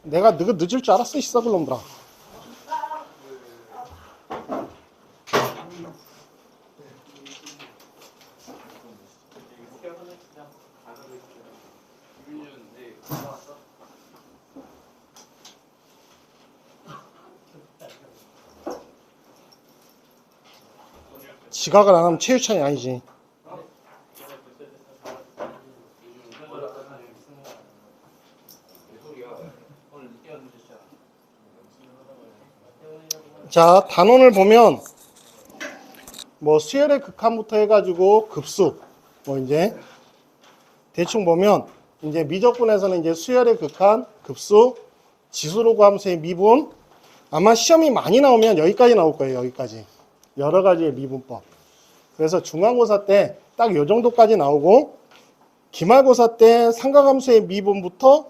내가 늦을 줄 알았어, 이 썩을 놈들아. 지각을 안 하면 최유찬이 아니지. 자, 단원을 보면 뭐 수열의 극한부터 해가지고 급수, 뭐 이제 대충 보면 이제 미적분에서는 이제 수열의 극한, 급수, 지수로그 함수의 미분, 아마 시험이 많이 나오면 여기까지 나올 거예요. 여기까지 여러 가지의 미분법. 그래서 중간고사 때 딱 요 정도까지 나오고, 기말고사 때 삼각함수의 미분부터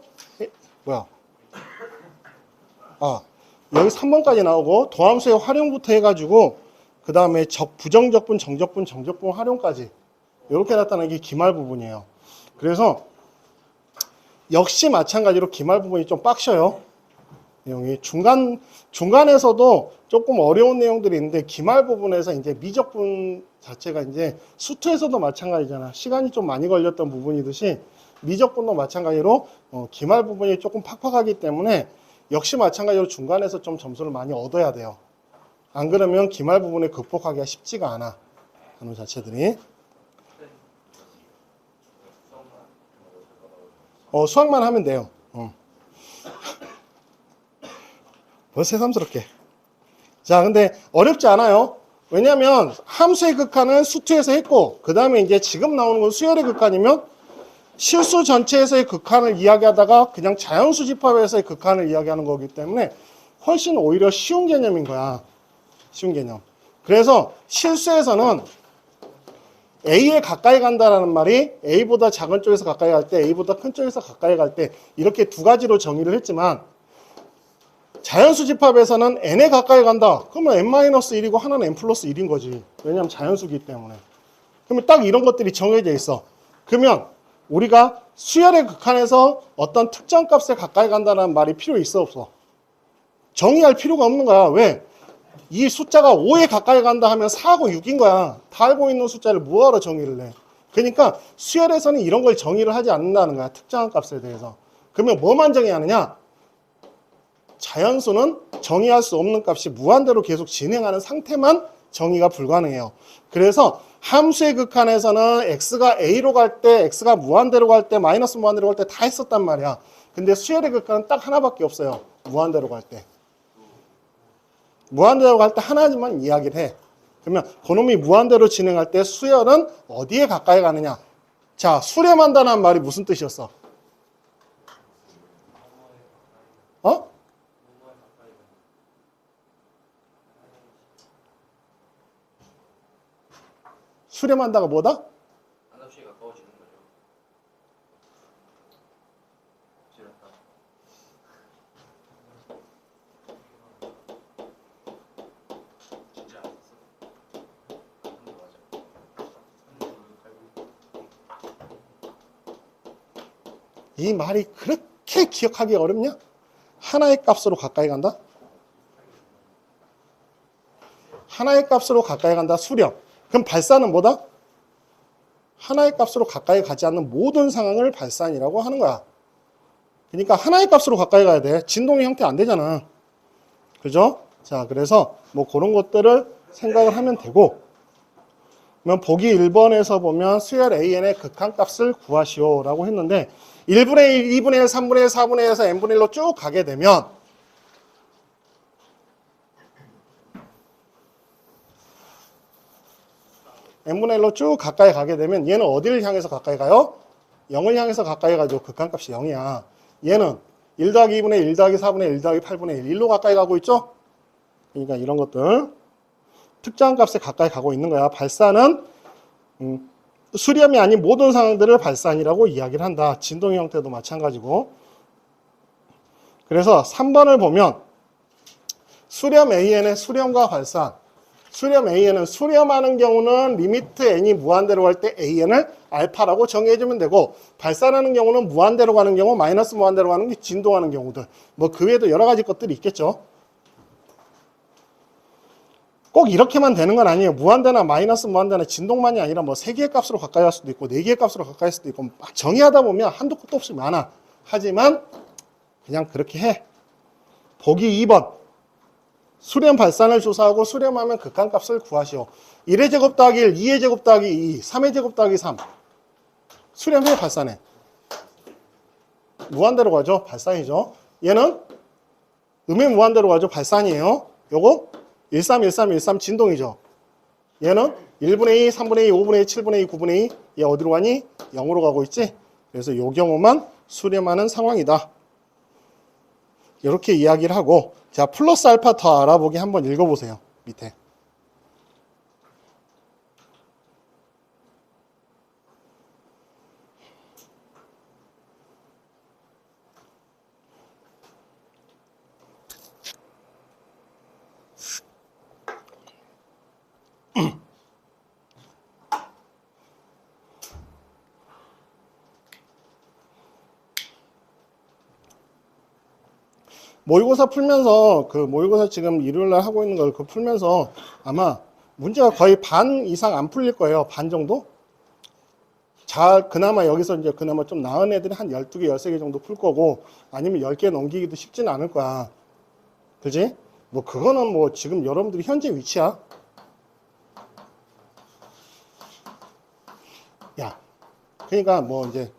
여기 3번까지 나오고, 도함수의 활용부터 해가지고 그 다음에 부정적분, 정적분, 정적분 활용까지 이렇게 나타나는 게 기말 부분이에요. 그래서 역시 마찬가지로 기말 부분이 좀 빡셔요. 내용이 중간에서도 조금 어려운 내용들이 있는데, 기말 부분에서 이제 미적분 자체가 이제 수투에서도 마찬가지잖아. 시간이 좀 많이 걸렸던 부분이듯이 미적분도 마찬가지로 기말 부분이 조금 팍팍하기 때문에 역시 마찬가지로 중간에서 좀 점수를 많이 얻어야 돼요. 안 그러면 기말 부분을 극복하기가 쉽지가 않아. 단어 자체들이. 수학만 하면 돼요. 뭐 새삼스럽게. 자, 근데 어렵지 않아요. 왜냐면 함수의 극한은 수투에서 했고, 그 다음에 이제 지금 나오는 건 수열의 극한이면 실수 전체에서의 극한을 이야기하다가 그냥 자연수 집합에서의 극한을 이야기하는 거기 때문에 훨씬 오히려 쉬운 개념인 거야. 쉬운 개념. 그래서 실수에서는 A에 가까이 간다라는 말이 A보다 작은 쪽에서 가까이 갈 때, A보다 큰 쪽에서 가까이 갈 때, 이렇게 두 가지로 정의를 했지만, 자연수 집합에서는 n에 가까이 간다. 그러면 n-1이고 하나는 n 플러스 1인 거지. 왜냐하면 자연수기 때문에. 그러면 딱 이런 것들이 정해져 있어. 그러면 우리가 수열의 극한에서 어떤 특정 값에 가까이 간다는 말이 필요 있어, 없어? 정의할 필요가 없는 거야. 왜? 이 숫자가 5에 가까이 간다 하면 4하고 6인 거야. 다 알고 있는 숫자를 뭐하러 정의를 해? 그러니까 수열에서는 이런 걸 정의를 하지 않는다는 거야. 특정한 값에 대해서. 그러면 뭐만 정의하느냐? 자연수는 정의할 수 없는 값이 무한대로 계속 진행하는 상태만 정의가 불가능해요. 그래서 함수의 극한에서는 x가 a로 갈 때, x가 무한대로 갈 때, 마이너스 무한대로 갈 때 다 했었단 말이야. 근데 수열의 극한은 딱 하나밖에 없어요. 무한대로 갈 때. 무한대로 갈 때 하나지만 이야기를 해. 그러면 그놈이 무한대로 진행할 때 수열은 어디에 가까이 가느냐? 자, 수렴한다는 말이 무슨 뜻이었어? 수렴한다가 뭐다? 한없이 가까워지는 거죠. 진짜 안 썼어. 이 말이 그렇게 기억하기 어렵냐? 하나의 값으로 가까이 간다? 하나의 값으로 가까이 간다, 수렴. 그럼 발산은 뭐다? 하나의 값으로 가까이 가지 않는 모든 상황을 발산이라고 하는 거야. 그러니까 하나의 값으로 가까이 가야 돼. 진동의 형태 안 되잖아. 그죠? 자, 그래서 뭐 그런 것들을 생각을 하면 되고, 그러면 보기 1번에서 보면 수열 AN의 극한값을 구하시오라고 했는데 1분의 1, 2분의 1, 3분의 1, 4분의 1에서 n분의 1로 쭉 가게 되면 n분의 1로 쭉 가까이 가게 되면 얘는 어디를 향해서 가까이 가요? 0을 향해서 가까이 가죠. 극한값이 0이야. 얘는 1 더하기 2분의 1, 1 더하기 4분의 1, 1 더하기 8분의 1, 1로 가까이 가고 있죠? 그러니까 이런 것들 특정한 값에 가까이 가고 있는 거야. 발산은 수렴이 아닌 모든 상황들을 발산이라고 이야기를 한다. 진동의 형태도 마찬가지고. 그래서 3번을 보면 수렴 AN의 수렴과 발산, 수렴 AN은 수렴하는 경우는 리미트 n이 무한대로 갈 때 AN을 알파라고 정의해주면 되고, 발산하는 경우는 무한대로 가는 경우, 마이너스 무한대로 가는 게 진동하는 경우들. 뭐 그 외에도 여러 가지 것들이 있겠죠. 꼭 이렇게만 되는 건 아니에요. 무한대나 마이너스 무한대나 진동만이 아니라 뭐 3개의 값으로 가까이 할 수도 있고 4개의 값으로 가까이 할 수도 있고, 정의하다 보면 한도 끝도 없이 많아. 하지만 그냥 그렇게 해. 보기 2번. 수렴 발산을 조사하고 수렴하면 극한값을 구하시오. 1의 제곱 더하기 1, 2의 제곱 더하기 2, 3의 제곱 더하기 3. 수렴해, 발산해. 무한대로 가죠. 발산이죠. 얘는 음의 무한대로 가죠. 발산이에요. 요거 13, 13, 13 진동이죠. 얘는 1분의 2, 3분의 2, 5분의 2, 7분의 2, 9분의 2. 얘 어디로 가니? 0으로 가고 있지. 그래서 요 경우만 수렴하는 상황이다. 이렇게 이야기를 하고, 자, 플러스 알파 더 알아보기 한번 읽어보세요. 밑에. 모의고사 풀면서, 그 모의고사 지금 일요일날 하고 있는 걸 그 풀면서 아마 문제가 거의 반 이상 안 풀릴 거예요. 반 정도? 그나마 여기서 이제 그나마 좀 나은 애들이 한 12개, 13개 정도 풀 거고, 아니면 10개 넘기기도 쉽지는 않을 거야. 그지? 뭐 그거는 뭐 지금 여러분들이 현재 위치야. 야, 그러니까 뭐 이제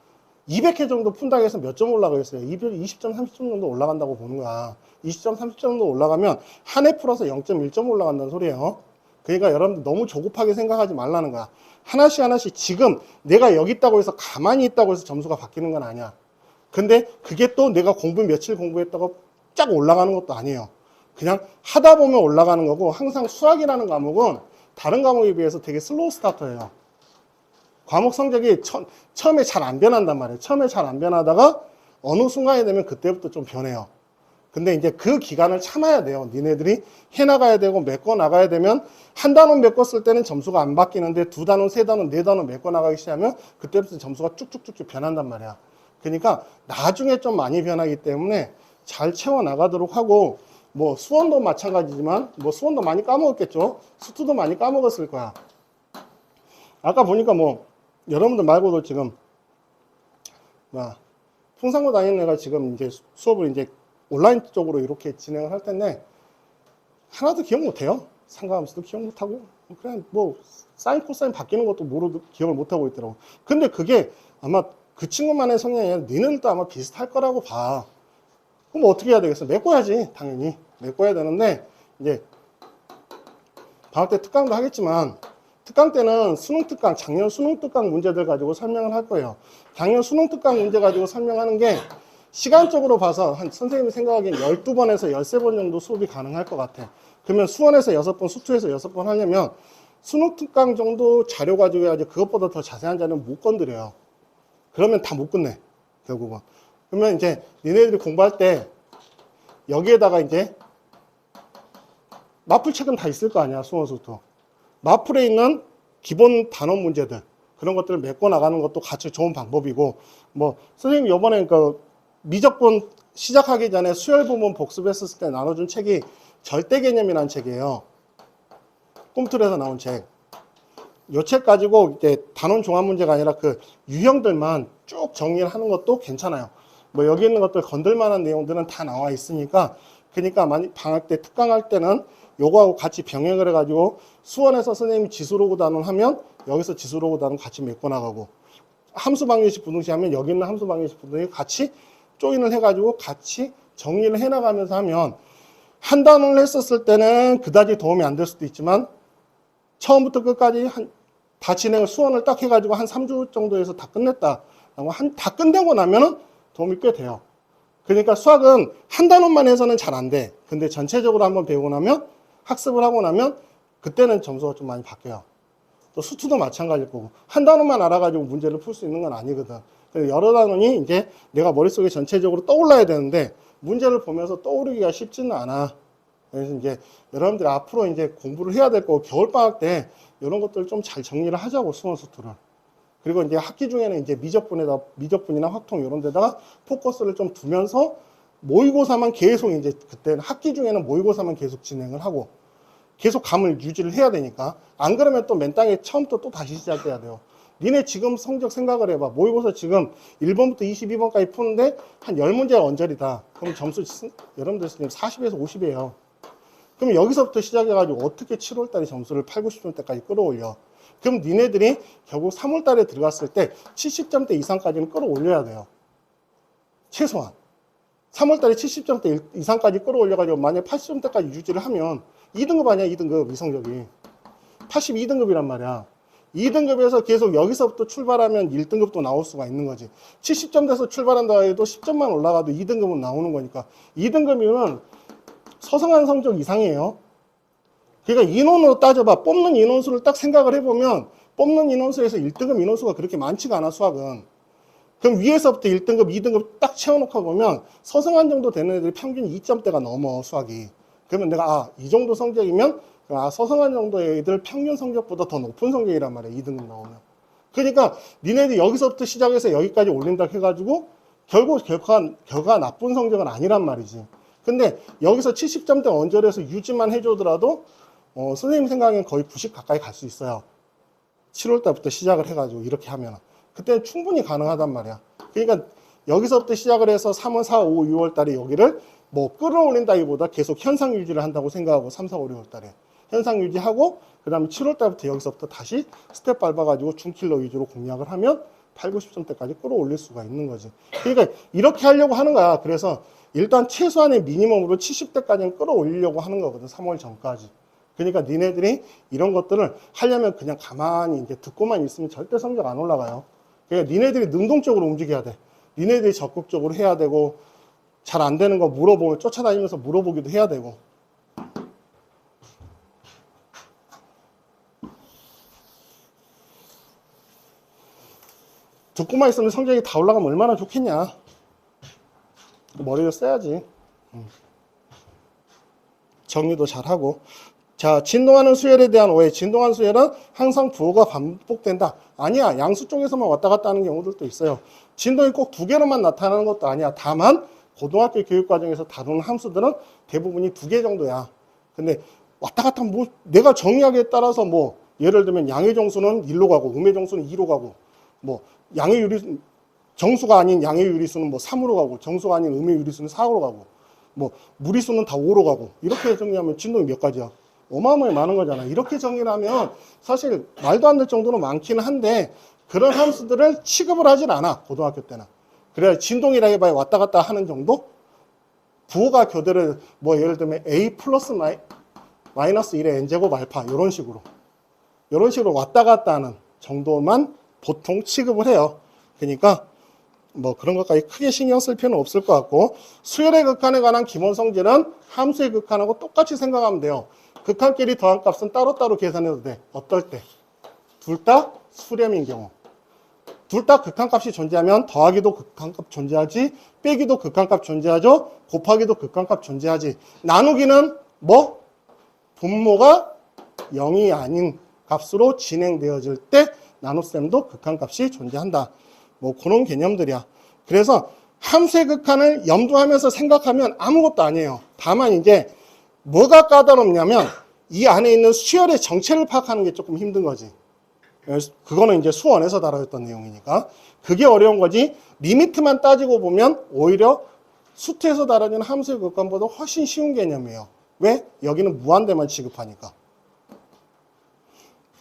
200회 정도 푼다고 해서 몇 점 올라가겠어요? 20점, 30점 정도 올라간다고 보는 거야. 20점, 30점 정도 올라가면 한 해 풀어서 0.1점 올라간다는 소리예요. 그러니까 여러분들 너무 조급하게 생각하지 말라는 거야. 하나씩 하나씩 지금 내가 여기 있다고 해서 가만히 있다고 해서 점수가 바뀌는 건 아니야. 근데 그게 또 내가 며칠 공부했다고 쫙 올라가는 것도 아니에요. 그냥 하다 보면 올라가는 거고, 항상 수학이라는 과목은 다른 과목에 비해서 되게 슬로우 스타터예요. 과목 성적이 처음에 잘 안 변한단 말이에요. 처음에 잘 안 변하다가 어느 순간이 되면 그때부터 좀 변해요. 근데 이제 그 기간을 참아야 돼요. 니네들이 해나가야 되고 메꿔 나가야 되면, 한 단원 메꿨을 때는 점수가 안 바뀌는데 2단원, 3단원, 4단원 메꿔 나가기 시작하면 그때부터 점수가 쭉쭉쭉쭉 변한단 말이야. 그러니까 나중에 좀 많이 변하기 때문에 잘 채워 나가도록 하고, 뭐 수원도 마찬가지지만, 뭐 수원도 많이 까먹었겠죠. 수투도 많이 까먹었을 거야. 아까 보니까 뭐 여러분들 말고도 지금 풍산고 다니는 애가 지금 이제 수업을 이제 온라인 쪽으로 이렇게 진행을 할 텐데 하나도 기억 못해요. 상가함수도 기억 못하고, 그냥 뭐 사인 코사인 바뀌는 것도 기억을 못하고 있더라고. 근데 그게 아마 그 친구만의 성향이 아니라 니네들도 아마 비슷할 거라고 봐. 그럼 어떻게 해야 되겠어? 메꿔야지. 당연히 메꿔야 되는데, 이제 방학 때 특강도 하겠지만, 특강 때는 수능 특강, 작년 수능 특강 문제들 가지고 설명을 할 거예요. 작년 수능 특강 문제 가지고 설명하는 게 시간적으로 봐서 한 선생님이 생각하기엔 12번에서 13번 정도 수업이 가능할 것 같아. 그러면 수원에서 6번, 수투에서 6번 하려면 수능 특강 정도 자료 가지고 해야지, 그것보다 더 자세한 자료는 못 건드려요. 그러면 다 못 끝내, 결국은. 그러면 이제 니네들이 공부할 때 여기에다가 이제 마플 책은 다 있을 거 아니야, 수원 수투. 마플에 있는 기본 단원 문제들, 그런 것들을 메꿔 나가는 것도 같이 좋은 방법이고, 뭐 선생님이 이번에 그 미적분 시작하기 전에 수열 부분 복습했을 때 나눠준 책이 절대 개념이라는 책이에요. 꿈틀에서 나온 책. 이 책 가지고 이제 단원 종합 문제가 아니라 그 유형들만 쭉 정리를 하는 것도 괜찮아요. 뭐 여기 있는 것들 건들만한 내용들은 다 나와 있으니까, 그러니까 방학 때 특강할 때는 요거하고 같이 병행을 해가지고 수원에서 선생님이 지수로그 단원하면 여기서 지수로그 단원 같이 메꿔 나가고, 함수 방정식 부등식 하면 여기 있는 함수 방정식 부등식 같이 조인을 해가지고 같이 정리를 해나가면서 하면, 한 단원을 했었을 때는 그다지 도움이 안 될 수도 있지만 처음부터 끝까지 다 진행을 수원을 딱 해가지고 한 3주 정도에서 다 끝냈다. 다 끝내고 나면은 도움이 꽤 돼요. 그러니까 수학은 한 단원만 해서는 잘 안 돼. 근데 전체적으로 한번 배우고 나면, 학습을 하고 나면 그때는 점수가 좀 많이 바뀌어요. 또 수투도 마찬가지일 거고, 한 단원만 알아가지고 문제를 풀 수 있는 건 아니거든. 여러 단원이 이제 내가 머릿속에 전체적으로 떠올라야 되는데 문제를 보면서 떠오르기가 쉽지는 않아. 그래서 이제 여러분들이 앞으로 이제 공부를 해야 될 거고 겨울방학 때 이런 것들 좀 잘 정리를 하자고 수원 수투를. 그리고 이제 학기 중에는 이제 미적분이나 확통 이런 데다가 포커스를 좀 두면서 모의고사만 계속 이제 그때는 학기 중에는 모의고사만 계속 진행을 하고 계속 감을 유지를 해야 되니까 안 그러면 또 맨 땅에 처음부터 또 다시 시작해야 돼요. 니네 지금 성적 생각을 해봐. 모의고사 지금 1번부터 22번까지 푸는데 한 10문제가 언저리다. 그럼 점수 여러분들 지금 40에서 50이에요. 그럼 여기서부터 시작해가지고 어떻게 7월달에 점수를 8, 90점대까지 끌어올려. 그럼 니네들이 결국 3월달에 들어갔을 때 70점대 이상까지는 끌어올려야 돼요. 최소한. 3월달에 70점대 이상까지 끌어올려가지고 만약 80점대까지 유지를 하면 2등급 아니야, 2등급 이성적이. 82등급이란 말이야. 2등급에서 계속 여기서부터 출발하면 1등급도 나올 수가 있는 거지. 70점 돼서 출발한다 해도 10점만 올라가도 2등급은 나오는 거니까. 2등급이면 서성한 성적 이상이에요. 그러니까 인원으로 따져봐. 뽑는 인원수를 딱 생각을 해보면 뽑는 인원수에서 1등급 인원수가 그렇게 많지가 않아, 수학은. 그럼 위에서부터 1등급, 2등급 딱 채워놓고 보면 서성한 정도 되는 애들이 평균 2점대가 넘어, 수학이. 그러면 내가 이 정도 성적이면 서성한 정도의 애들 평균 성적보다 더 높은 성적이란 말이야, 2등급 나오면. 그러니까 니네들이 여기서부터 시작해서 여기까지 올린다 해가지고 결국 결과가 나쁜 성적은 아니란 말이지. 근데 여기서 70점대 언저리에서 유지만 해주더라도 선생님 생각엔 거의 90 가까이 갈 수 있어요. 7월달부터 시작을 해가지고 이렇게 하면 그때는 충분히 가능하단 말이야. 그러니까 여기서부터 시작을 해서 3월, 4월, 5, 6월 달에 여기를 뭐 끌어올린다기보다 계속 현상 유지를 한다고 생각하고 3, 4, 5, 6월 달에 현상 유지하고 그 다음에 7월 달부터 여기서부터 다시 스텝 밟아가지고 중킬러 위주로 공략을 하면 8, 90점대까지 끌어올릴 수가 있는 거지. 그러니까 이렇게 하려고 하는 거야. 그래서 일단 최소한의 미니멈으로 70대까지는 끌어올리려고 하는 거거든. 3월 전까지. 그러니까 니네들이 이런 것들을 하려면 그냥 가만히 이제 듣고만 있으면 절대 성적 안 올라가요. 그러니까 니네들이 능동적으로 움직여야 돼. 니네들이 적극적으로 해야 되고 잘 안 되는 거 물어보면 쫓아다니면서 물어보기도 해야 되고. 듣고만 있으면 성적이 다 올라가면 얼마나 좋겠냐. 머리를 써야지. 정리도 잘하고. 자, 진동하는 수열에 대한 오해. 진동하는 수열은 항상 부호가 반복된다. 아니야. 양수 쪽에서만 왔다 갔다 하는 경우들도 있어요. 진동이 꼭 두 개로만 나타나는 것도 아니야. 다만 고등학교 교육과정에서 다루는 함수들은 대부분이 2개 정도야. 근데 왔다 갔다 뭐 내가 정의하기에 따라서 뭐 예를 들면 양의 정수는 1로 가고 음의 정수는 2로 가고 뭐 양의 유리 정수가 아닌 양의 유리수는 뭐 3으로 가고 정수가 아닌 음의 유리수는 4으로 가고 뭐 무리수는 다 5로 가고 이렇게 정리하면 진동이 몇 가지야? 어마어마하게 많은 거잖아. 이렇게 정리를 하면 사실 말도 안 될 정도로 많기는 한데 그런 함수들을 취급을 하진 않아. 고등학교 때는. 그래야 진동이라 해봐야 왔다 갔다 하는 정도? 부호가 교대를 뭐 예를 들면 a 플러스 마이너스 1의 n제곱 알파 이런 식으로 왔다 갔다 하는 정도만 보통 취급을 해요. 그러니까 뭐 그런 것까지 크게 신경 쓸 필요는 없을 것 같고 수열의 극한에 관한 기본 성질은 함수의 극한하고 똑같이 생각하면 돼요. 극한끼리 더한 값은 따로따로 계산해도 돼. 어떨 때? 둘 다 수렴인 경우. 둘 다 극한값이 존재하면 더하기도 극한값 존재하지, 빼기도 극한값 존재하죠, 곱하기도 극한값 존재하지. 나누기는 뭐? 분모가 0이 아닌 값으로 진행되어질 때 나눗셈도 극한값이 존재한다. 뭐 그런 개념들이야. 그래서 함수의 극한을 염두하면서 생각하면 아무것도 아니에요. 다만 이제 뭐가 까다롭냐면 이 안에 있는 수열의 정체를 파악하는 게 조금 힘든 거지. 그거는 이제 수원에서 다뤄졌던 내용이니까 그게 어려운 거지. 리미트만 따지고 보면 오히려 수트에서 다뤄지는 함수의 극한보다 훨씬 쉬운 개념이에요. 왜? 여기는 무한대만 취급하니까.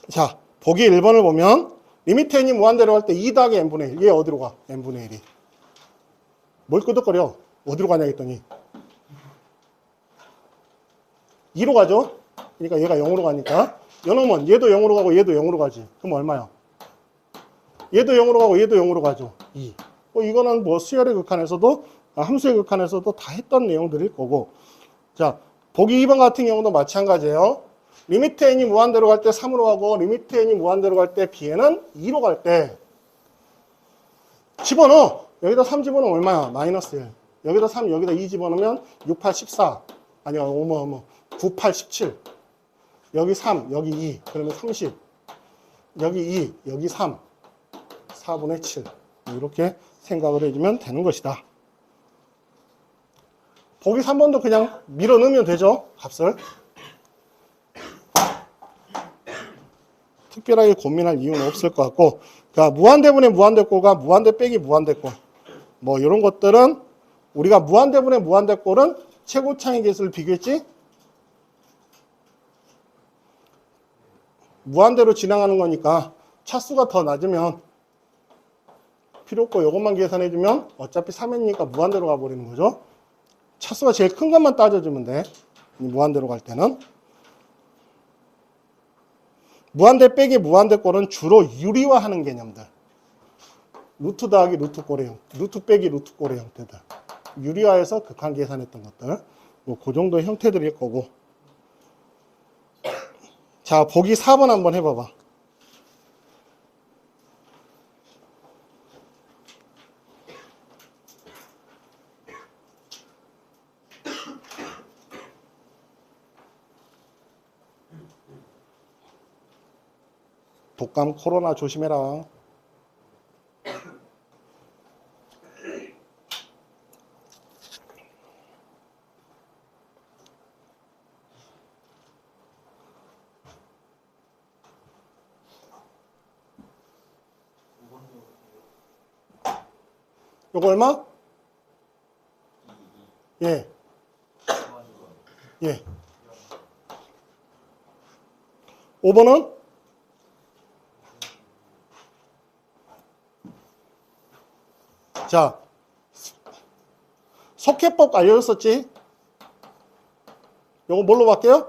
자, 보기 1번을 보면 리미트 n이 무한대로 할 때 2 더하기 n분의 1. 얘 어디로 가? n분의 1이. 뭘 끄덕거려? 어디로 가냐 했더니 2로 가죠? 그러니까 얘가 0으로 가니까 요놈은 얘도 0으로 가고 얘도 0으로 가지. 그럼 얼마야? 얘도 0으로 가고 얘도 0으로 가죠. 2. 이거는 뭐 수열의 극한에서도 함수의 극한에서도 다 했던 내용들일 거고. 자, 보기 2번 같은 경우도 마찬가지예요. 리미트 n이 무한대로 갈 때 3으로 가고 리미트 n이 무한대로 갈 때 b에는 2로 갈 때 집어넣어. 여기다 3 집어넣으면 얼마야? 마이너스 1. 여기다 3, 여기다 2 집어넣으면 6, 8, 14. 아니야, 어머. 9, 8, 17. 여기 3, 여기 2. 그러면 30. 여기 2, 여기 3. 4분의 7. 이렇게 생각을 해주면 되는 것이다. 보기 3번도 그냥 밀어 넣으면 되죠. 값을. 특별하게 고민할 이유는 없을 것 같고, 그러니까 무한대분의 무한대꼴과 무한대 빼기 무한대꼴, 뭐 이런 것들은 우리가 무한대분의 무한대꼴은 최고차의 개수를 비교했지? 무한대로 진행하는 거니까 차수가 더 낮으면 필요 없고 이것만 계산해주면 어차피 3이니까 무한대로 가버리는 거죠. 차수가 제일 큰 것만 따져주면 돼. 무한대로 갈 때는. 무한대 빼기 무한대꼴은 주로 유리화하는 개념들. 루트 더하기 루트 꼴의 형, 루트 빼기 루트 꼴의 형태들. 유리화해서 극한 계산했던 것들. 뭐 그 정도의 형태들일 거고. 자, 보기 4번 한번 해봐봐. 독감 코로나 조심해라. 요거 얼마? 예. 예. 5번은? 자, 속해법 알려줬었지? 요거 뭘로 바뀌어요?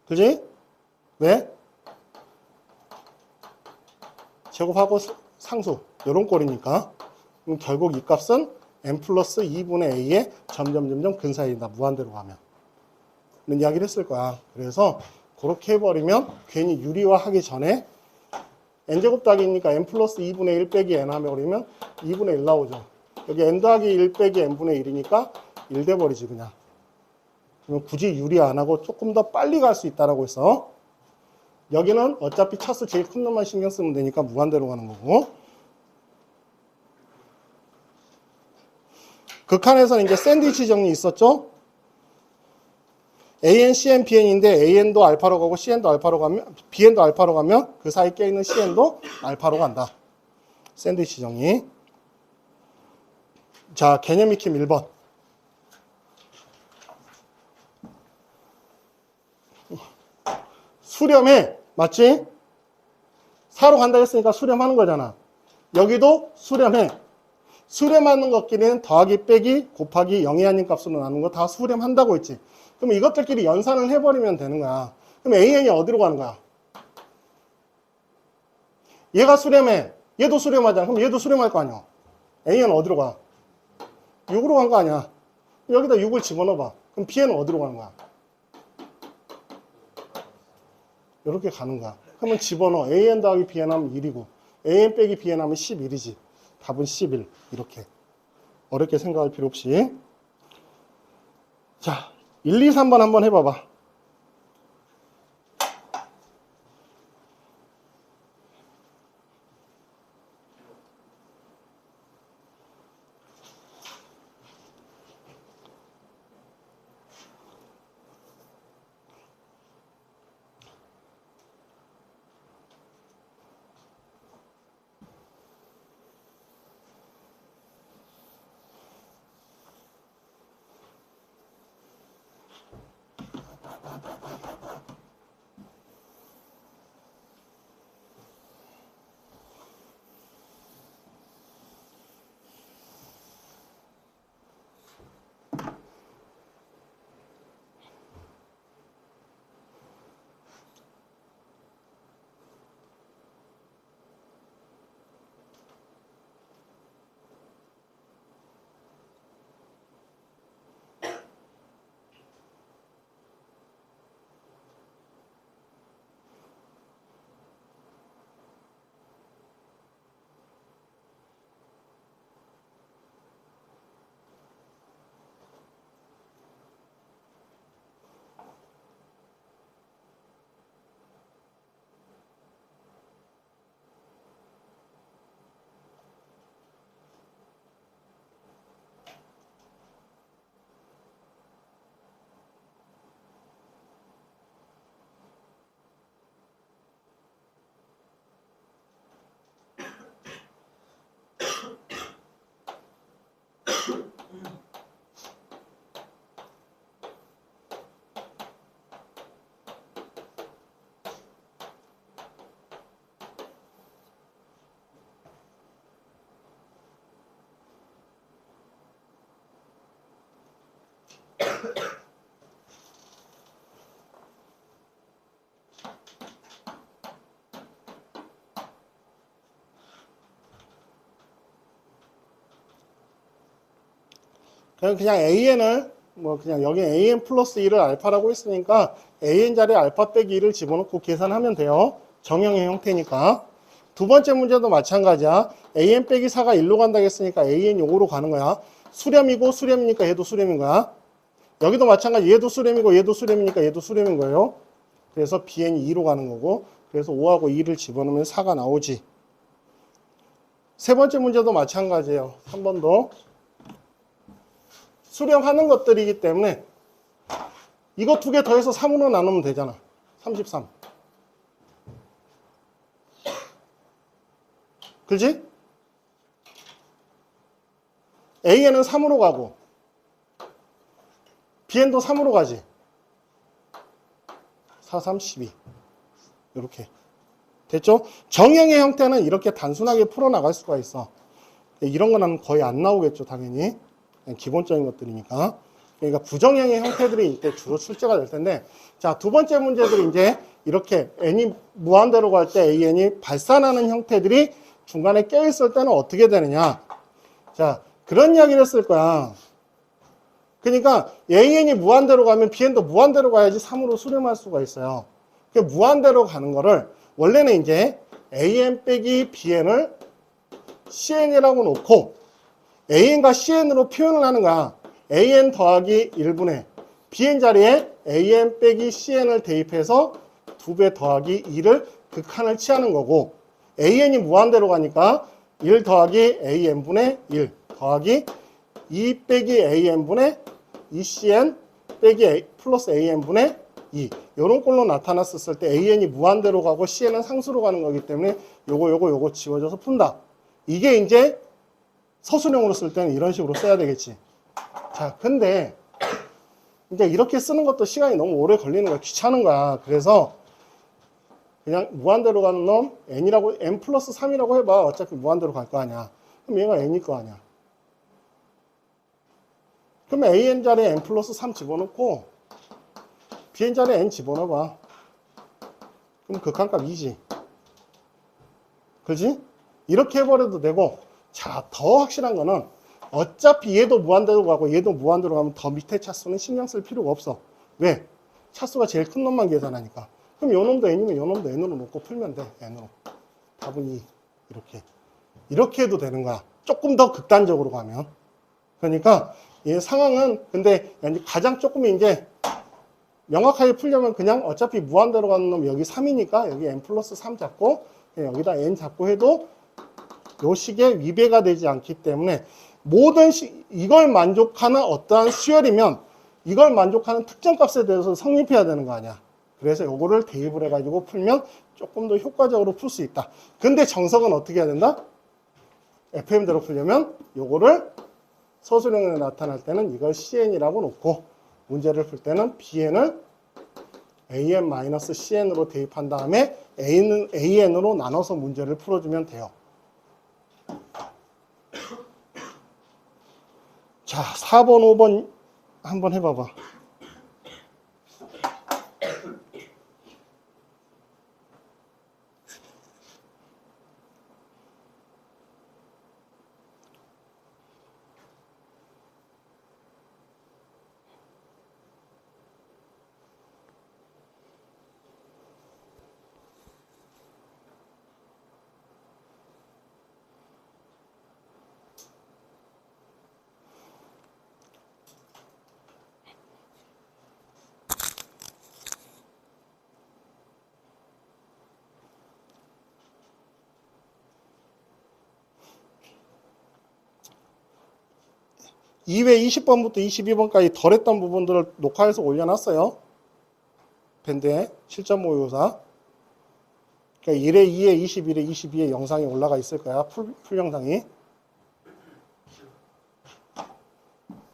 그지? 왜? 제곱하고 상수 요런 꼴이니까 그럼 결국 이 값은 n 플러스 2분의 a에 점점 근사해진다. 무한대로 가면. 이런 이야기를 했을 거야. 그래서 그렇게 해버리면 괜히 유리화하기 전에 n제곱 더하기니까 n 플러스 2분의 1 빼기 n 하면 버리면 2분의 1 나오죠. 여기 n 더하기 1 빼기 n분의 1이니까 1 돼버리지 그냥. 그러면 굳이 유리화 안 하고 조금 더 빨리 갈 수 있다라고 해서 여기는 어차피 차수 제일 큰 놈만 신경 쓰면 되니까 무한대로 가는 거고. 극한에서는 이제 샌드위치 정리 있었죠? AN, CN, BN인데 AN도 알파로 가고 CN도 알파로 가면 BN도 알파로 가면 그 사이 껴있는 CN도 알파로 간다. 샌드위치 정리. 자, 개념 익힘 1번. 수렴해. 맞지? 4로 간다 했으니까 수렴하는 거잖아. 여기도 수렴해. 수렴하는 것끼리는 더하기 빼기 곱하기 0이 아닌 값으로 나누는 거 다 수렴한다고 했지. 그럼 이것들끼리 연산을 해버리면 되는 거야. 그럼 AN이 어디로 가는 거야? 얘가 수렴해. 얘도 수렴하잖아. 그럼 얘도 수렴할 거 아니야. AN은 어디로 가? 6으로 간 거 아니야. 여기다 6을 집어넣어봐. 그럼 BN은 어디로 가는 거야? 이렇게 가는 거야. 그러면 집어넣어. AN 더하기 BN 하면 1이고 AN 빼기 BN 하면 11이지. 답은 11. 이렇게. 어렵게 생각할 필요 없이. 자, 1, 2, 3번 한번 해봐봐. 그냥 AN을 그냥 여기 AN 플러스 1을 알파라고 했으니까 AN 자리에 알파 빼기 1을 집어넣고 계산하면 돼요. 정형의 형태니까. 두 번째 문제도 마찬가지야. AN 빼기 4가 1로 간다고 했으니까 AN이 5로 가는 거야. 수렴이고 수렴이니까 얘도 수렴인 거야. 여기도 마찬가지. 얘도 수렴이고 얘도 수렴이니까 얘도 수렴인 거예요. 그래서 BN이 2로 가는 거고, 그래서 5하고 2를 집어넣으면 4가 나오지. 세 번째 문제도 마찬가지예요. 한 번 더. 수렴하는 것들이기 때문에 이거 두 개 더해서 3으로 나누면 되잖아. 33. 그렇지? AN은 3으로 가고 BN도 3으로 가지. 4, 3, 12. 이렇게. 됐죠? 정형의 형태는 이렇게 단순하게 풀어나갈 수가 있어. 이런 거는 거의 안 나오겠죠, 당연히. 기본적인 것들이니까. 그러니까 부정형의 형태들이 이때 주로 출제가 될 텐데, 자, 두 번째 문제들이 이제 이렇게 n이 무한대로 갈 때 an이 발산하는 형태들이 중간에 껴있을 때는 어떻게 되느냐. 자, 그런 이야기를 했을 거야. 그러니까 an이 무한대로 가면 bn도 무한대로 가야지 3으로 수렴할 수가 있어요. 그 무한대로 가는 거를 원래는 이제 an 빼기 bn을 cn이라고 놓고 AN과 CN으로 표현을 하는 거야. AN 더하기 1분의 BN 자리에 AN 빼기 CN을 대입해서 2배 더하기 2를 극한을 취하는 거고, AN이 무한대로 가니까 1 더하기 AN분의 1 더하기 2 빼기 AN분의 2CN 빼기 플러스 AN분의 2. 이런 꼴로 나타났었을 때 AN이 무한대로 가고 CN은 상수로 가는 거기 때문에 요거 지워져서 푼다. 이게 이제 서술형으로 쓸 때는 이런 식으로 써야 되겠지. 자, 근데 이제 이렇게 쓰는 것도 시간이 너무 오래 걸리는 거야. 귀찮은 거야. 그래서 그냥 무한대로 가는 놈 n이라고, n 플러스 3이라고 해봐. 어차피 무한대로 갈 거 아니야. 그럼 얘가 n일 거 아니야. 그러면 an 자리에 n 플러스 3 집어넣고 bn 자리에 n 집어넣어봐. 그럼 극한값 2지. 그지? 이렇게 해버려도 되고, 자, 더 확실한 거는 어차피 얘도 무한대로 가고 얘도 무한대로 가면 더 밑에 차수는 신경 쓸 필요가 없어. 왜? 차수가 제일 큰 놈만 계산하니까. 그럼 요 놈도 n이면 요 놈도 n으로 놓고 풀면 돼. n으로. 답은 2. 이렇게 해도 되는 거야. 조금 더 극단적으로 가면. 그러니까 이 상황은, 근데 가장 조금 이제 명확하게 풀려면 그냥 어차피 무한대로 가는 놈 여기 3이니까 여기 n 플러스 3 잡고 여기다 n 잡고 해도 요 식의 위배가 되지 않기 때문에 모든 이걸 만족하는 어떠한 수열이면 이걸 만족하는 특정 값에 대해서 성립해야 되는 거 아니야. 그래서 요거를 대입을 해가지고 풀면 조금 더 효과적으로 풀 수 있다. 근데 정석은 어떻게 해야 된다? FM대로 풀려면 요거를 서술형에 나타날 때는 이걸 CN이라고 놓고 문제를 풀 때는 BN을 AN-CN으로 대입한 다음에 AN으로 나눠서 문제를 풀어주면 돼요. 자, 4번, 5번 한번 해봐봐. 이외 20번부터 22번까지 덜 했던 부분들을 녹화해서 올려놨어요. 밴드에 실전 모의고사. 그러니까 1회, 2회, 21회, 22회 영상이 올라가 있을 거야. 풀 영상이.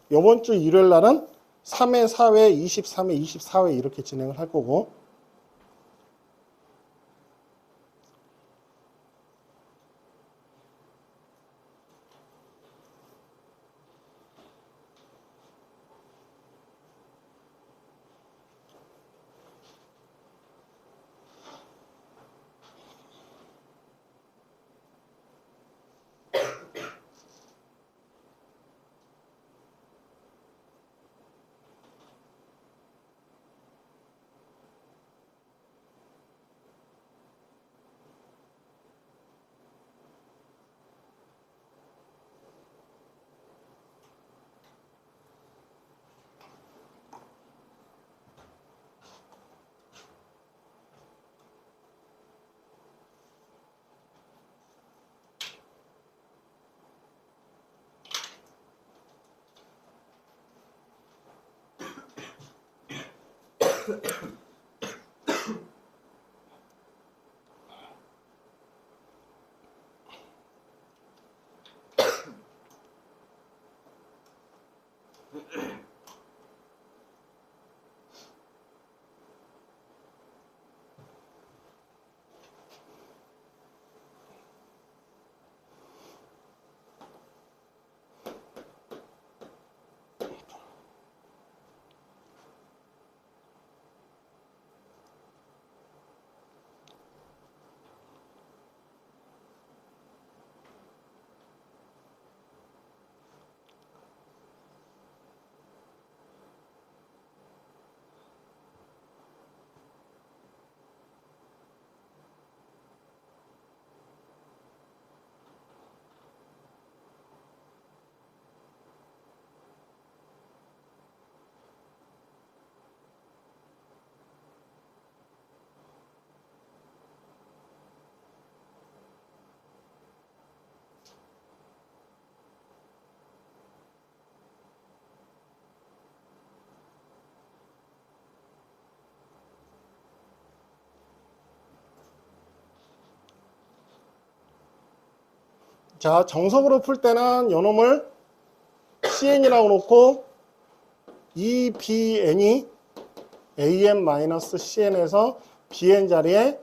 이번 주 일요일 날은 3회, 4회, 23회, 24회 이렇게 진행을 할 거고, 자, 정석으로 풀 때는 요놈을 CN이라고 놓고 EBN이 AM-CN에서 BN 자리에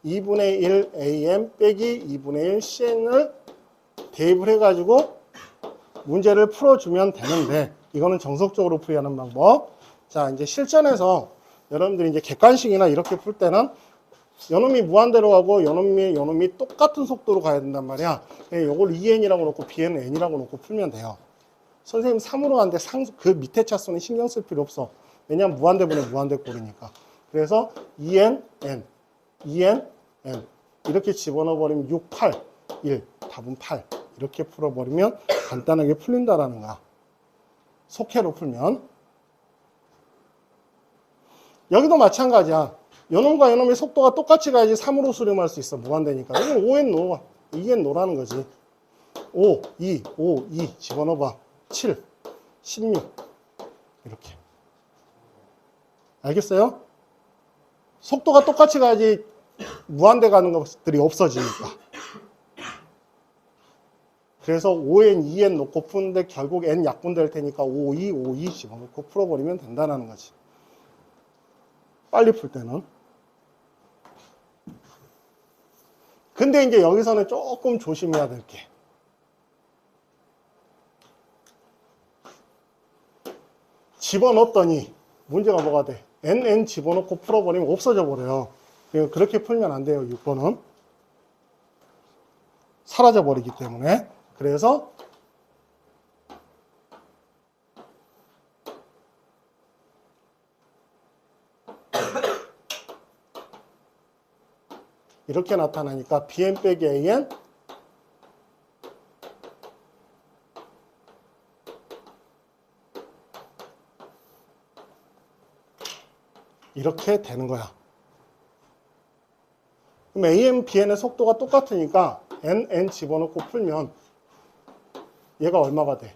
2분의 1 AM 빼기 2분의 1 CN을 대입을 해가지고 문제를 풀어주면 되는데, 이거는 정석적으로 풀이하는 방법. 자, 이제 실전에서 여러분들이 이제 객관식이나 이렇게 풀 때는 요놈이 무한대로 가고 요놈이 똑같은 속도로 가야 된단 말이야. 요걸 EN이라고 놓고 BN은 N이라고 놓고 풀면 돼요. 선생님 3으로 가는데 그 밑에 차수는 신경 쓸 필요 없어. 왜냐면 무한대분의 무한대 꼴이니까. 그래서 EN, N, EN, N 이렇게 집어넣어 버리면 6, 8, 1, 답은 8 이렇게 풀어버리면 간단하게 풀린다라는 거야. 속해로 풀면. 여기도 마찬가지야. 요놈과 요놈의 속도가 똑같이 가야지 3으로 수렴할 수 있어. 무한대니까. 여기는 5N 노, 2N 노라는 거지. 5, 2, 5, 2 집어넣어봐. 7, 16 이렇게. 알겠어요? 속도가 똑같이 가야지 무한대 가는 것들이 없어지니까. 그래서 5N, 2N 놓고 푸는데 결국 N 약분될 테니까 5, 2, 5, 2 집어넣고 풀어버리면 된다는 거지. 빨리 풀 때는. 근데 이제 여기서는 조금 조심해야 될 게. 집어넣었더니 문제가 뭐가 돼? NN 집어넣고 풀어버리면 없어져 버려요. 그렇게 풀면 안 돼요. 6번은. 사라져 버리기 때문에. 그래서 이렇게 나타나니까 BN 빼기 AN 이렇게 되는 거야. 그럼 AM, BN의 속도가 똑같으니까 NN 집어넣고 풀면 얘가 얼마가 돼?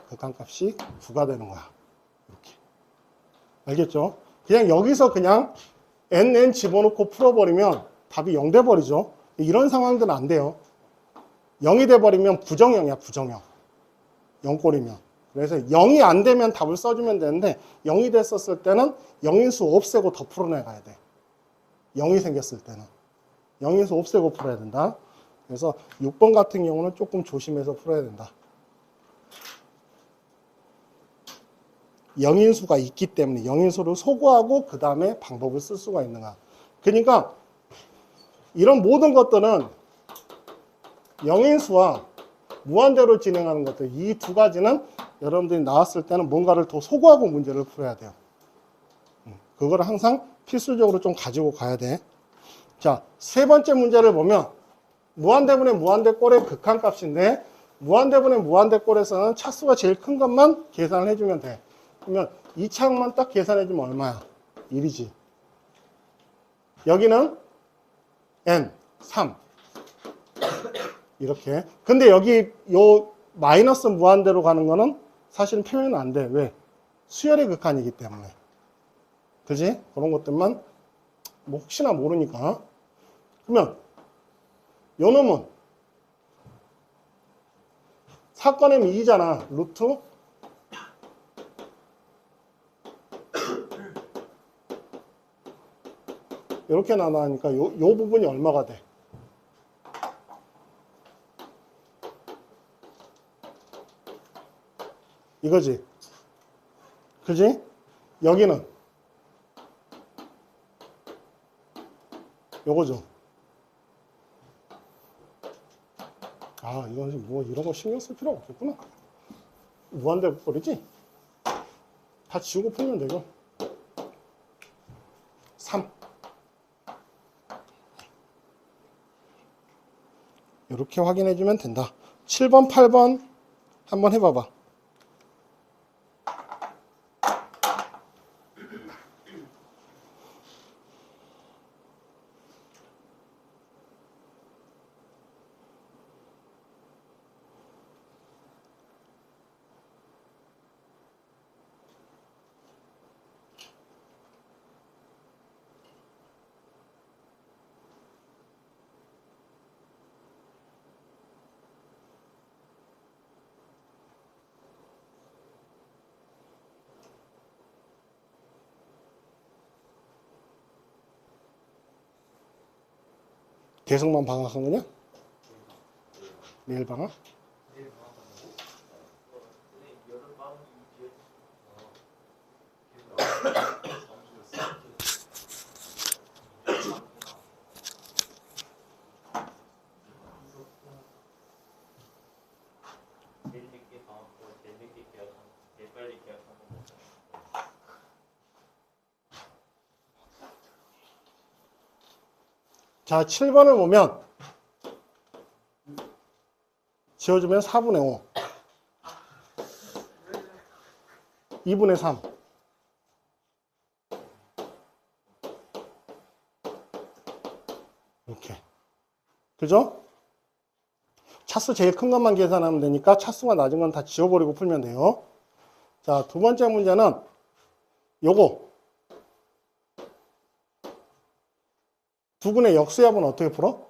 극한값이 9가 되는 거야. 이렇게. 알겠죠? 그냥 여기서 그냥 NN 집어넣고 풀어버리면 답이 0 돼버리죠. 이런 상황들은 안 돼요. 0이 돼버리면 부정형이야, 부정형. 0꼴이면. 그래서 0이 안 되면 답을 써주면 되는데 0이 됐었을 때는 영인수 없애고 더 풀어내가야 돼. 0이 생겼을 때는. 영인수 없애고 풀어야 된다. 그래서 6번 같은 경우는 조금 조심해서 풀어야 된다. 영인수가 있기 때문에 영인수를 소구하고 그 다음에 방법을 쓸 수가 있는 거야. 그러니까 이런 모든 것들은 영인수와 무한대로 진행하는 것들, 이 두 가지는 여러분들이 나왔을 때는 뭔가를 더 소구하고 문제를 풀어야 돼요. 그거를 항상 필수적으로 좀 가지고 가야 돼. 자, 세 번째 문제를 보면 무한대분의 무한대꼴의 극한값인데 무한대분의 무한대꼴에서는 차수가 제일 큰 것만 계산을 해주면 돼. 그러면 이 차항만 딱 계산해주면 얼마야? 1이지. 여기는 n, 3. 이렇게. 근데 여기 요 마이너스 무한대로 가는 거는 사실은 표현은 안 돼. 왜? 수열의 극한이기 때문에. 그지? 그런 것들만 뭐 혹시나 모르니까. 그러면 요 놈은 사건의 2잖아. 루트 이렇게 나눠하니까 요 부분이 얼마가 돼? 이거지. 그지? 여기는 요거죠. 아, 이건 뭐 이런 거 신경 쓸 필요 없겠구나. 무한대꼴이지? 다 지우고 풀면 되고. 3. 이렇게 확인해주면 된다. 7번, 8번 한번 해봐봐. 계속만 방학한 거냐? 내일 방학? 제일 늦게 방학고 제일 늦게 계약하고 제일 빨리 계약하고 자, 7번을 보면 지워주면 4분의 5 2분의 3 이렇게. 그죠? 차수 제일 큰 것만 계산하면 되니까 차수가 낮은 건 다 지워버리고 풀면 돼요. 자, 두 번째 문제는 요거 두 분의 역수합은 어떻게 풀어?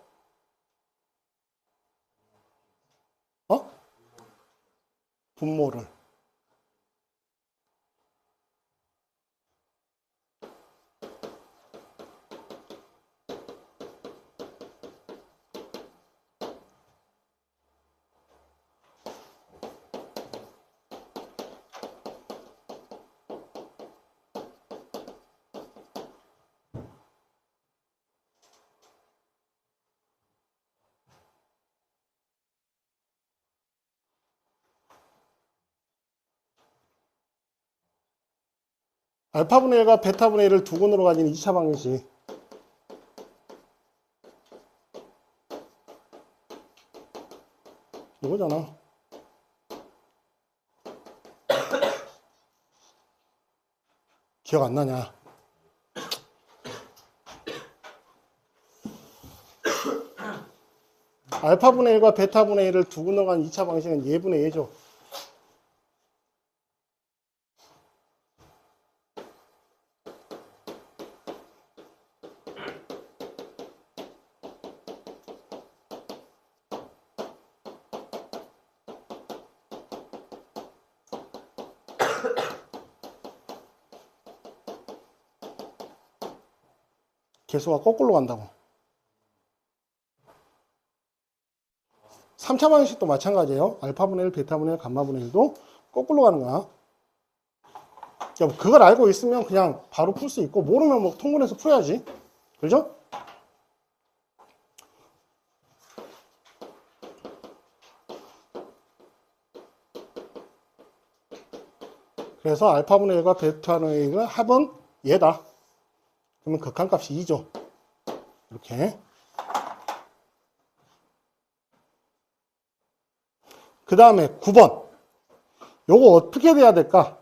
분모를. 알파분의 1과 베타분의 1을 두 근으로 가진 2차 방정식. 이거잖아. 기억 안 나냐? 알파분의 1과 베타분의 1을 두 근으로 가진 2차 방정식은 예분의 예죠. 개수가 거꾸로 간다고. 3차 방식도 마찬가지예요. 알파분의 1, 베타분의 1, 감마분의 1도 거꾸로 가는 거야. 그걸 알고 있으면 그냥 바로 풀 수 있고, 모르면 뭐 통분해서 풀어야지. 그죠? 그래서 알파분의 1과 베타분의 1의 합은 얘다. 그러면 극한값이 2죠. 이렇게. 그 다음에 9번. 요거 어떻게 돼야 될까?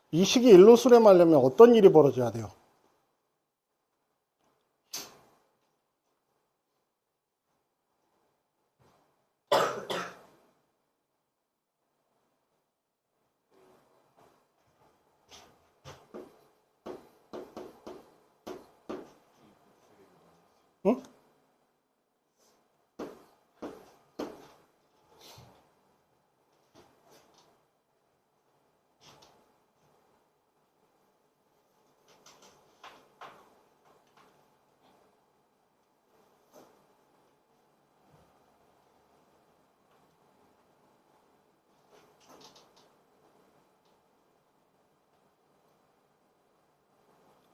이 식이 일로 수렴하려면 어떤 일이 벌어져야 돼요? 응?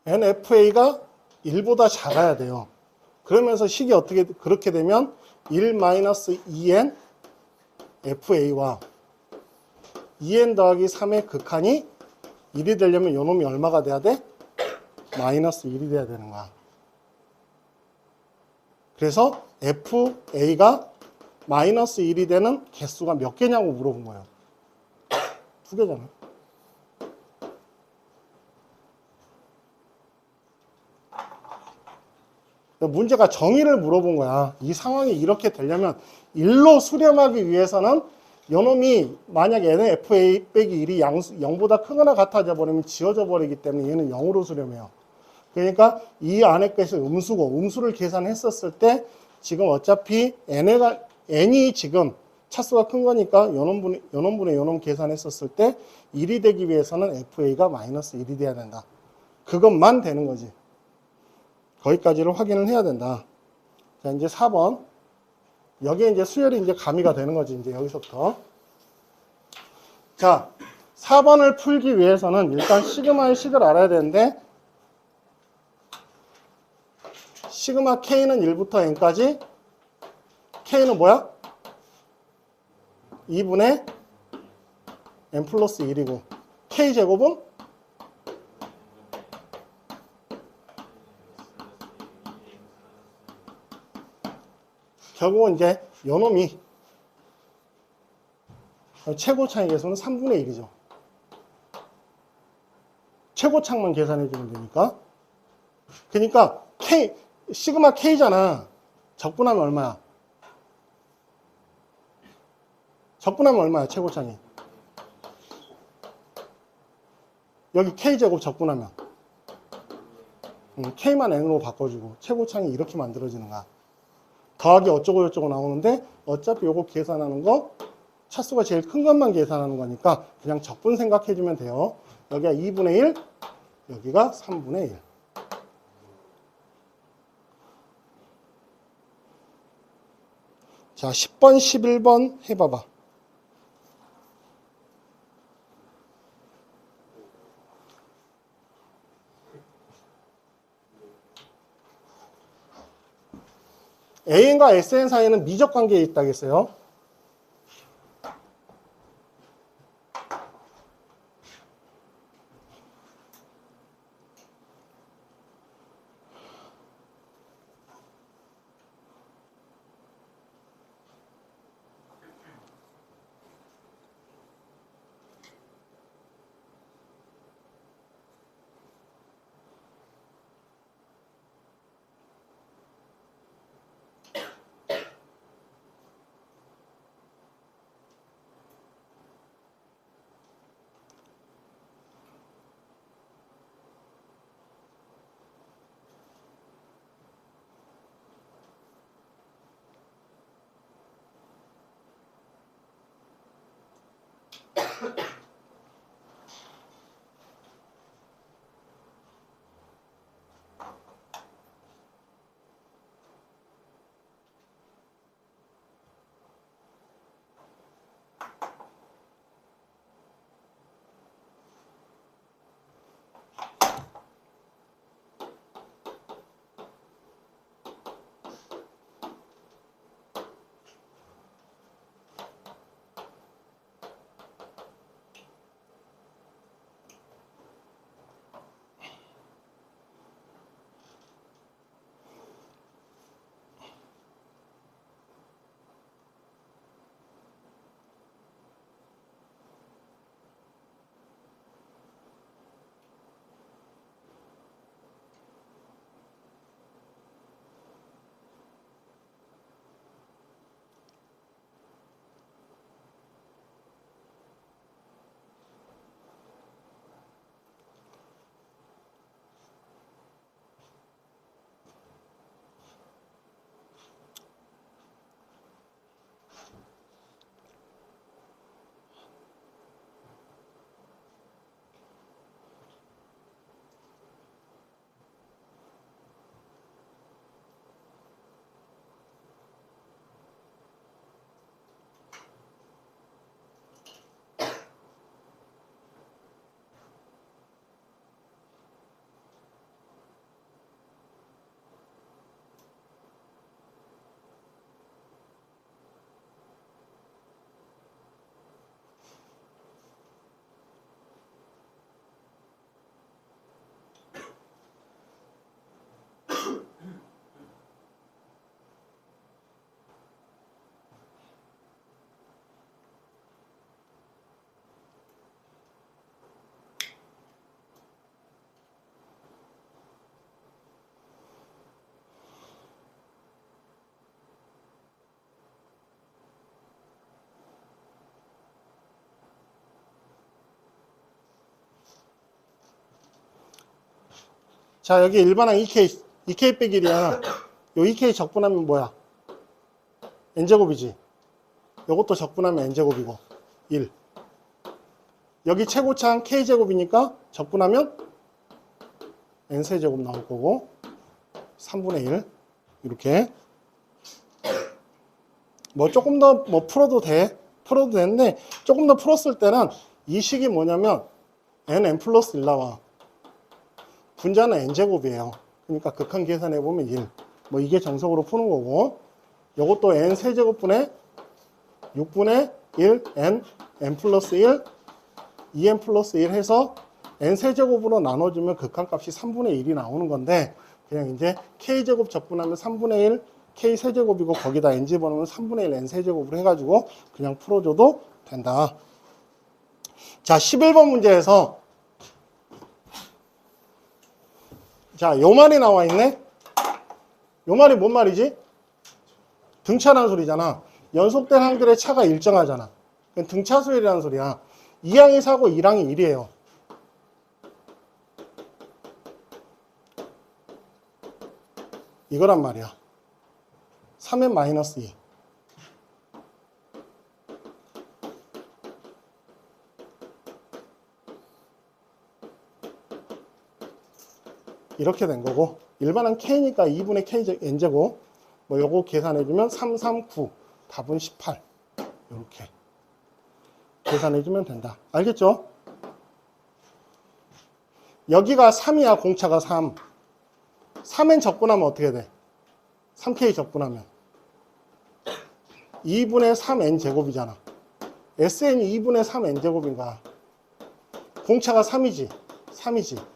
NFA가 1보다 작아야 돼요. 그러면서 식이 어떻게, 그렇게 되면 1-2n FA와 2n 더하기 3의 극한이 1이 되려면 요 놈이 얼마가 돼야 돼? 마이너스 1이 돼야 되는 거야. 그래서 FA가 마이너스 1이 되는 개수가 몇 개냐고 물어본 거예요. 2개잖아. 문제가 정의를 물어본 거야. 이 상황이 이렇게 되려면 1로 수렴하기 위해서는 요놈이 만약에 NFA 빼기 1이 0보다 크거나 같아져 버리면 지워져 버리기 때문에 얘는 0으로 수렴해요. 그러니까 이 안에 것이 음수고, 음수를 계산했었을 때 지금 어차피 n이 지금 차수가 큰 거니까 요놈분의 요놈 계산했었을 때 1이 되기 위해서는 FA가 마이너스 1이 돼야 된다. 그것만 되는 거지. 거기까지를 확인을 해야 된다. 자, 이제 4번. 여기에 이제 수열이 이제 가미가 되는 거지, 이제 여기서부터. 자, 4번을 풀기 위해서는 일단 시그마의 식을 알아야 되는데, 시그마 K는 1부터 N까지, K는 뭐야? 2분의 N 플러스 1이고, K제곱은? 결국은 이제 요놈이 최고차의 개수는 3분의 1이죠. 최고차만 계산해 주면 되니까. 그러니까 시그마 K잖아. 적분하면 얼마야? 적분하면 얼마야, 최고차이? 여기 K제곱 적분하면 K만 N으로 바꿔주고 최고차이 이렇게 만들어지는 거야. 더하기 어쩌고 저쩌고 나오는데 어차피 요거 계산하는 거 차수가 제일 큰 것만 계산하는 거니까 그냥 적분 생각해주면 돼요. 여기가 2분의 1, 여기가 3분의 1. 자, 10번, 11번 해봐봐. AN과 SN 사이에는 미적 관계에 있다겠어요. 자, 여기 일반항 2K 빼기 1이야. 요 2K 적분하면 뭐야? n제곱이지. 요것도 적분하면 n제곱이고 1. 여기 최고차항 k제곱이니까 적분하면 n세제곱 나올 거고 3분의 1 이렇게. 뭐 조금 더 뭐 풀어도 되는데 조금 더 풀었을 때는 이 식이 뭐냐면 nn 플러스 1 나와. 분자는 n제곱이에요. 그러니까 극한 계산해 보면 1. 뭐 이게 정석으로 푸는 거고, 요것도 n 세제곱분의 6분의 1 n 플러스 1 2n 플러스 1 해서 n 세제곱으로 나눠주면 극한값이 3분의 1이 나오는 건데, 그냥 이제 k제곱 적분하면 3분의 1 k 세제곱이고 거기다 n 집어넣으면 3분의 1 n 세제곱으로 해가지고 그냥 풀어줘도 된다. 자, 11번 문제에서 자, 요 말이 나와 있네. 요 말이 뭔 말이지? 등차라는 소리잖아. 연속된 항들의 차가 일정하잖아. 등차수열이라는 소리야. 2항이 4고 1항이 1이에요. 이거란 말이야. 3n 마이너스 2. 이렇게 된 거고, 일반은 k니까 2분의 k n제곱, 뭐 요거 계산해주면 3, 3, 9, 답은 18. 이렇게 계산해주면 된다. 알겠죠? 여기가 3이야, 공차가 3. 3n 적분하면 어떻게 돼? 3k 적분하면 2분의 3n 제곱이잖아. SN이 2분의 3n 제곱인가? 공차가 3이지. 3이지.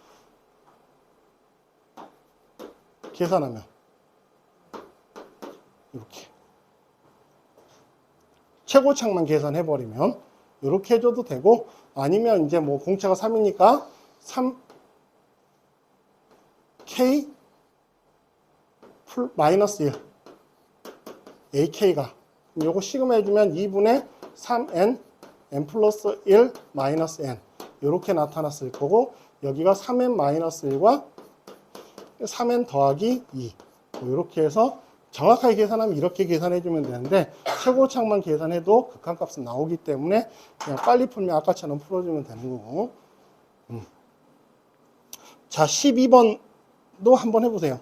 계산하면 이렇게 최고창만 계산해버리면 이렇게 해줘도 되고, 아니면 이제 뭐 공차가 3이니까 3k 마이너스 1 ak가 요거 시그마 해주면 2분의 3n n 플러스 1 마이너스 n 이렇게 나타났을 거고, 여기가 3n 마이너스 1과 3n 더하기 2 뭐 이렇게 해서 정확하게 계산하면 이렇게 계산해주면 되는데, 최고창만 계산해도 극한값은 나오기 때문에 그냥 빨리 풀면 아까처럼 풀어주면 되는 거고. 자, 12번도 한번 해보세요.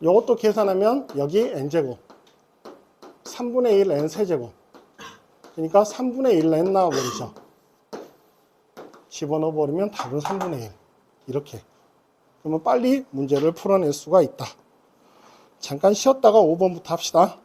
이것도 계산하면 여기 n제곱 3분의 1 n 세제곱, 그러니까 3분의 1 n 나와버리죠. 집어넣어 버리면 답은 3분의 1 이렇게. 그러면 빨리 문제를 풀어낼 수가 있다. 잠깐 쉬었다가 5번부터 합시다.